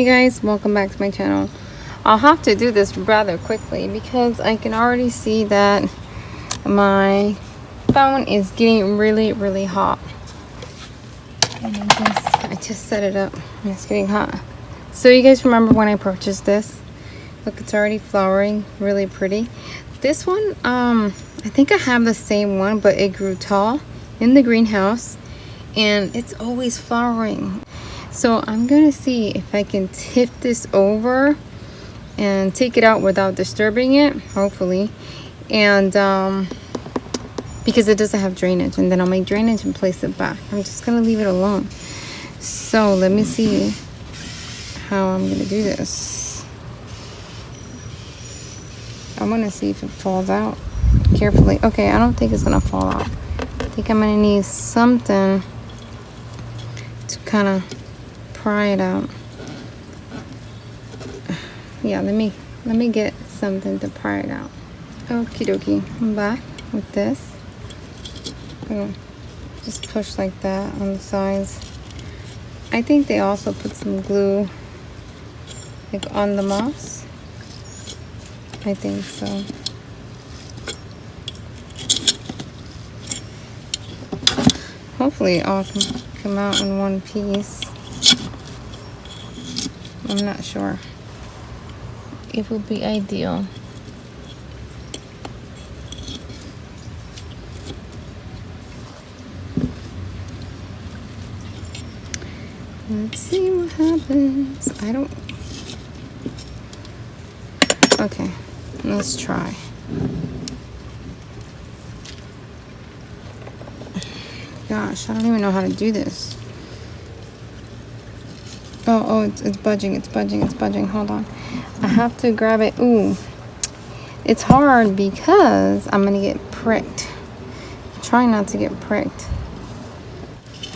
guys, welcome back to my channel. I'll have to do this rather quickly because I can already see that my phone is getting really hot. And I just set it up and it's getting hot. So you guys remember when I purchased this? Look, it's already flowering, really pretty. This one, I think I have the same one, but it grew tall in the greenhouse and it's always flowering. So I'm gonna see if I can tip this over and take it out without disturbing it, hopefully. And because it doesn't have drainage, and then I'll make drainage and place it back. I'm just gonna leave it alone. So let me see how I'm gonna do this. I wanna see if it falls out carefully. Okay, I don't think it's gonna fall out. I think I'm gonna need something to kind of pry it out. Yeah, let me get something to pry it out. Okie dokie, I'm back with this. Just push like that on the sides. I think they also put some glue like on the moss. I think so. Hopefully it all can come out in one piece. I'm not sure. It would be ideal. Let's see what happens. I don't... Okay, let's try. Gosh, I don't even know how to do this. Oh, it's budging, it's budging. Hold on. I have to grab it. Ooh. It's hard because I'm gonna get pricked. I'm trying not to get pricked.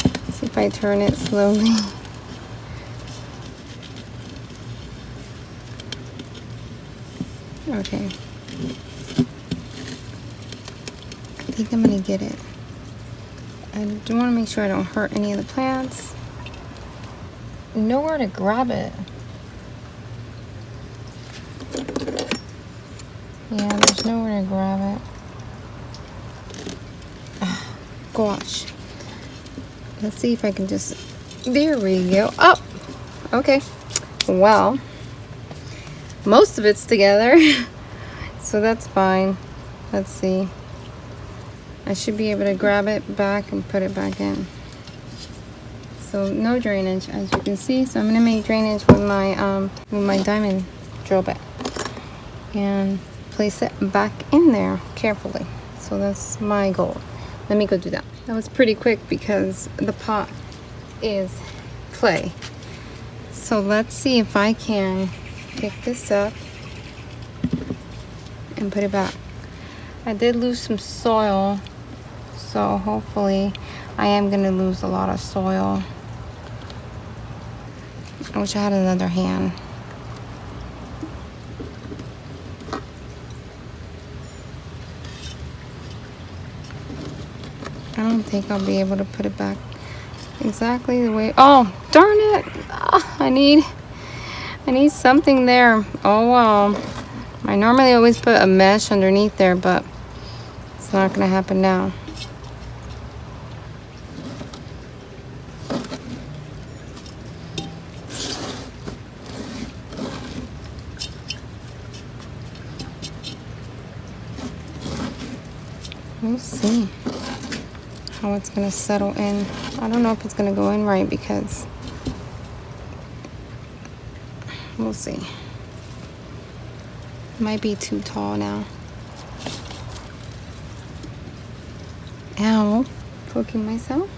Let's see if I turn it slowly. Okay. I think I'm gonna get it. I do want to make sure I don't hurt any of the plants. Nowhere to grab it. Yeah, there's nowhere to grab it. Oh, gosh. Let's see if I can just... There we go. Oh! Okay. Well, most of it's together. So that's fine. Let's see. I should be able to grab it back and put it back in. So no drainage, as you can see. So I'm gonna make drainage with my diamond drill bit and place it back in there carefully. So that's my goal. Let me go do that. That was pretty quick because the pot is clay. So let's see if I can pick this up and put it back. I did lose some soil, so hopefully I am gonna lose a lot of soil. I wish I had another hand. I don't think I'll be able to put it back exactly the way... Oh, darn it! Oh, I need something there. Oh well. I normally always put a mesh underneath there, but it's not gonna happen now. We'll see how it's gonna settle in. I don't know if it's gonna go in right because we'll see. Might be too tall now. Ow, poking myself.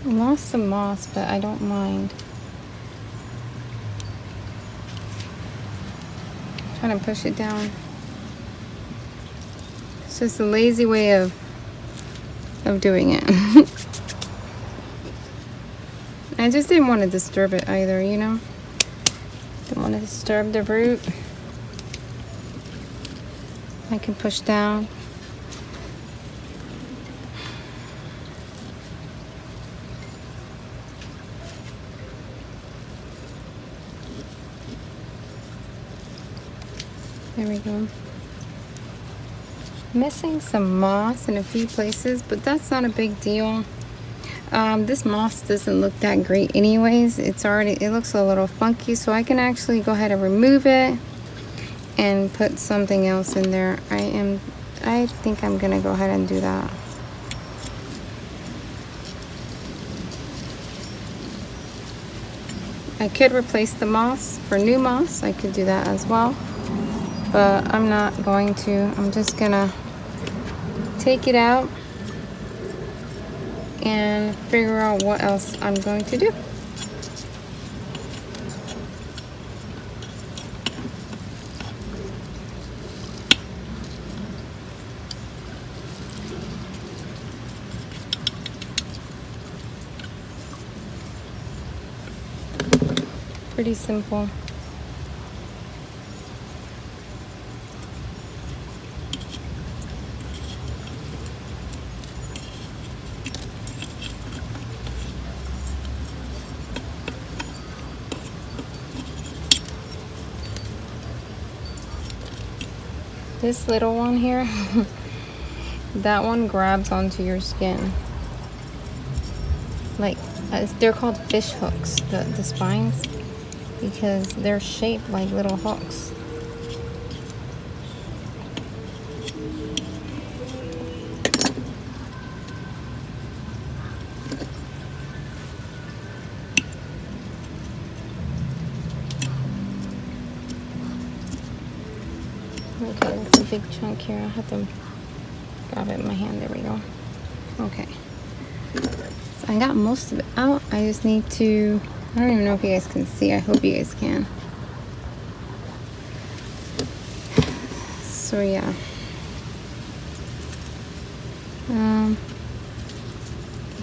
I lost some moss, but I don't mind. I'm trying to push it down. It's just a lazy way of doing it. I just didn't want to disturb it either, you know? Don't want to disturb the root. I can push down. There we go. Missing some moss in a few places, but that's not a big deal. This moss doesn't look that great anyways. It looks a little funky, so I can actually go ahead and remove it and put something else in there. I think I'm gonna go ahead and do that. I could replace the moss for new moss. I could do that as well, but I'm not going to. I'm just gonna take it out and figure out what else I'm going to do. Pretty simple. This little one here, that one grabs onto your skin. Like, they're called fish hooks, the spines, because they're shaped like little hooks. Okay, that's a big chunk here. I'll have to grab it in my hand. There we go. Okay. So I got most of it out. I just need to, I don't even know if you guys can see. I hope you guys can. So yeah.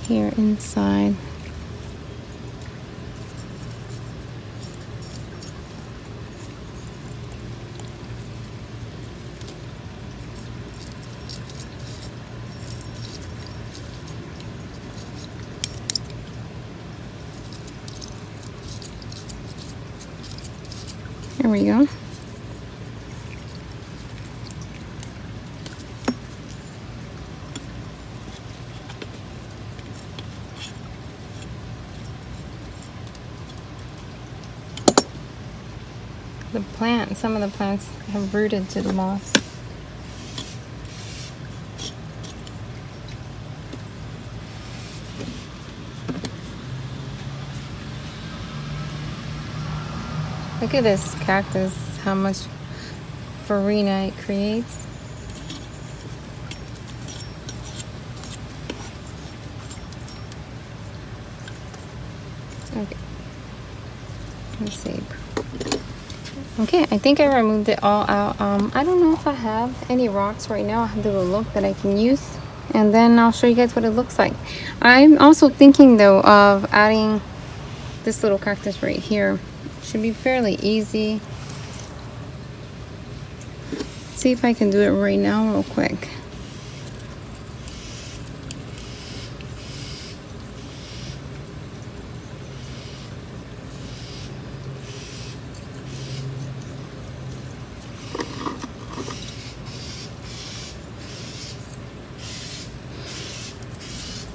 Here inside. There we go. Some of the plants have rooted to the moss. Look at this cactus, how much farina it creates. Okay, let's see. Okay, I think I removed it all out. I don't know if I have any rocks right now. I have to go look that I can use, and then I'll show you guys what it looks like. I'm also thinking though of adding this little cactus right here. Should be fairly easy. Let's see if I can do it right now real quick.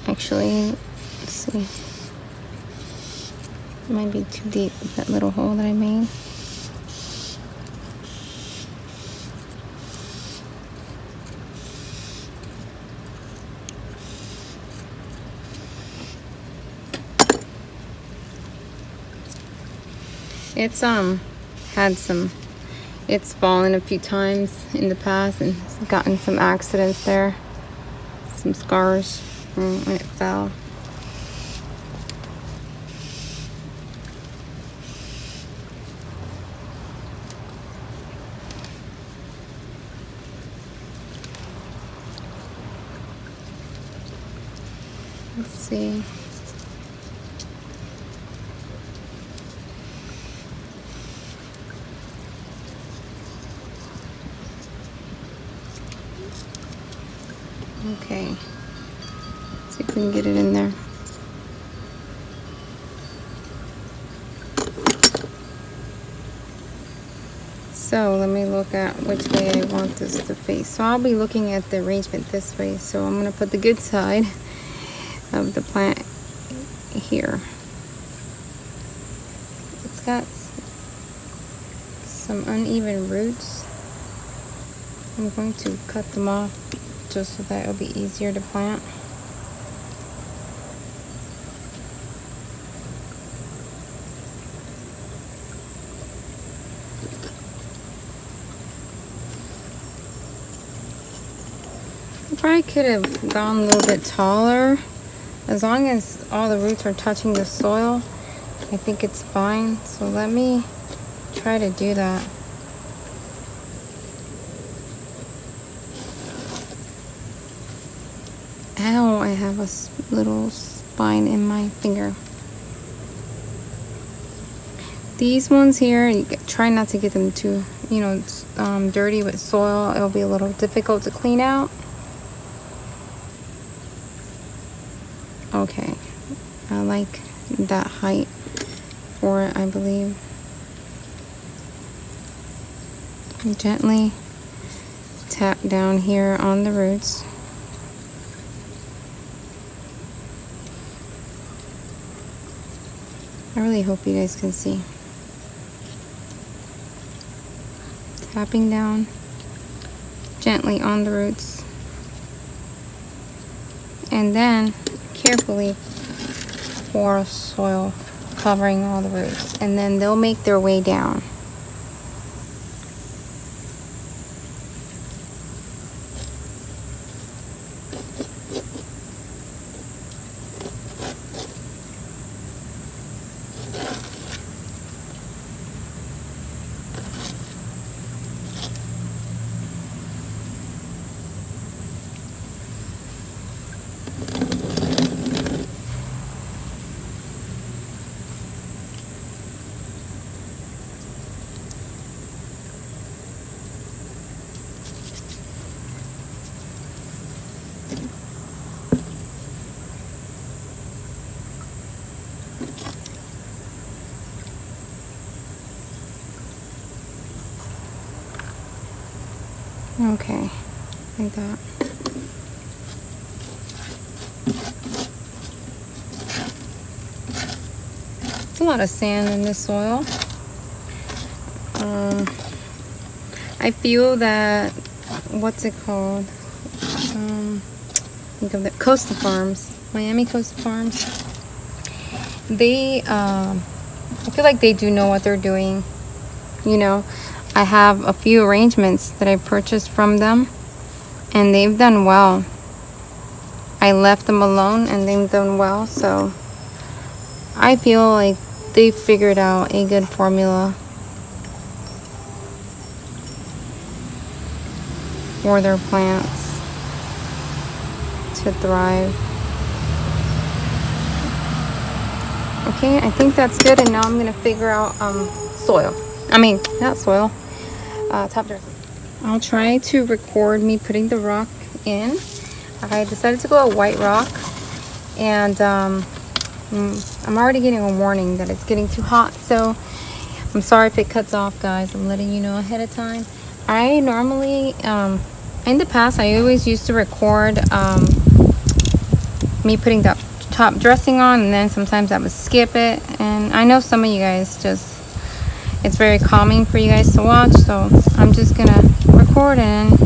Actually, let's see. It might be too deep, that little hole that I made. It's it's fallen a few times in the past and it's gotten some accidents there, some scars from when it fell. Let's see. Okay. See if we can get it in there. So let me look at which way I want this to face. So I'll be looking at the arrangement this way. So I'm going to put the good side of the plant here. It's got some uneven roots. I'm going to cut them off just so that it'll be easier to plant. I probably could have gone a little bit taller. As long as all the roots are touching the soil, I think it's fine. So let me try to do that. Ow, I have a little spine in my finger. These ones here, try not to get them too, dirty with soil. It'll be a little difficult to clean out. Okay, I like that height for it, I believe. Gently tap down here on the roots. I really hope you guys can see. Tapping down gently on the roots. And then carefully pour soil covering all the roots. And then they'll make their way down. Okay, like that. There's a lot of sand in this soil. I feel that, what's it called? Think of the Costa Farms, Miami Costa Farms. They, I feel like they do know what they're doing. I have a few arrangements that I purchased from them, and they've done well. I left them alone, and they've done well. So I feel like they figured out a good formula for their plants to thrive. Okay, I think that's good. And now I'm gonna figure out soil. I mean, not soil. Top dressing. I'll try to record me putting the rock in. I decided to go a white rock, and I'm already getting a warning that it's getting too hot, so I'm sorry if it cuts off, guys. I'm letting you know ahead of time. I normally, in the past, I always used to record me putting that top dressing on, and then sometimes I would skip it. And I know some of you guys it's very calming for you guys to watch, so I'm just gonna record, and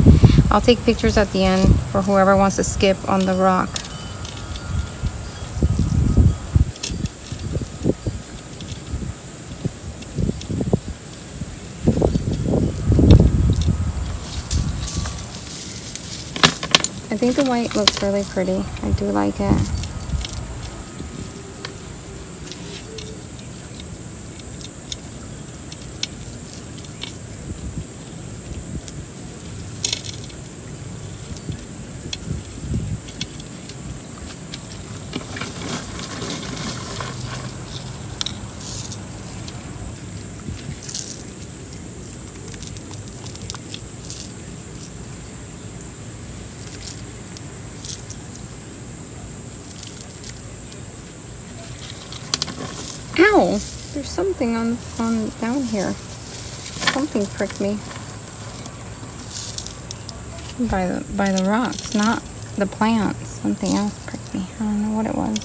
I'll take pictures at the end for whoever wants to skip on the rock. I think the white looks really pretty. I do like it. Oh, there's something on down here. Something pricked me by the rocks, not the plants. Something else pricked me. I don't know what it was.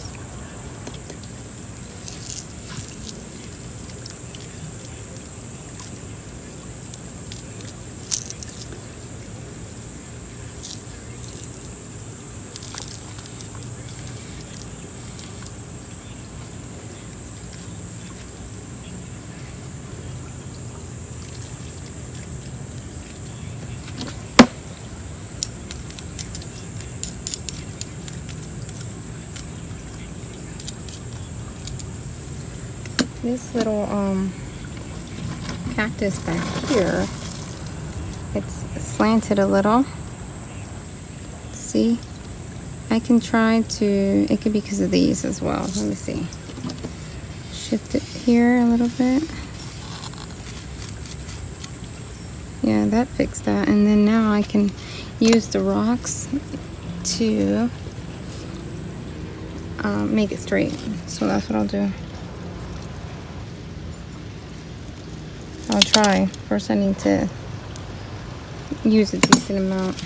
This little cactus back here, it's slanted a little. See? I can try to, it could be because of these as well. Let me see. Shift it here a little bit. Yeah, that fixed that. And then now I can use the rocks to make it straight. So that's what I'll do. I'll try. First I need to use a decent amount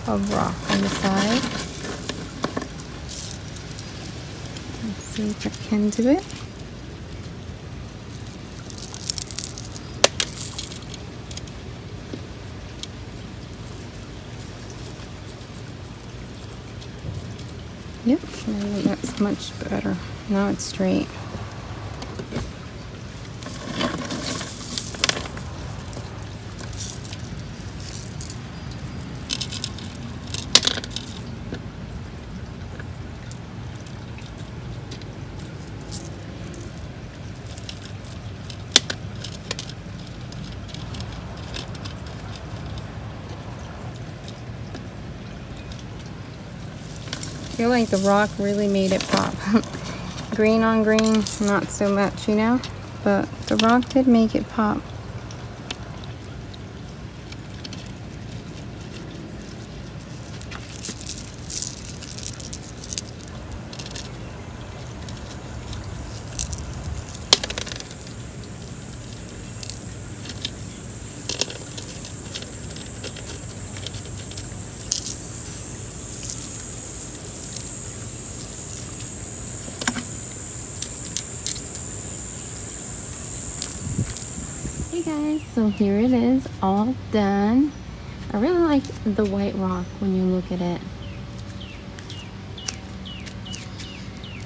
of rock on the side. Let's see if I can do it. Yep, that's much better. Now it's straight. I feel like the rock really made it pop. Green on green, not so much, you know? But the rock did make it pop. Hey guys, so here it is, all done. I really like the white rock when you look at it.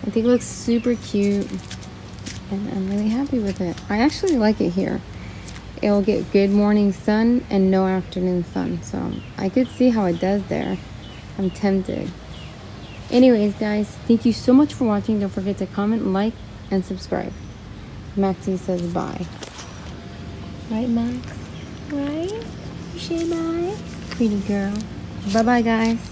I think it looks super cute and I'm really happy with it. I actually like it here. It'll get good morning sun and no afternoon sun, so I could see how it does there. I'm tempted. Anyways guys, thank you so much for watching. Don't forget to comment, like, and subscribe. Maxie says bye. Right, Max? Right? You say bye? Pretty girl. Bye-bye, guys.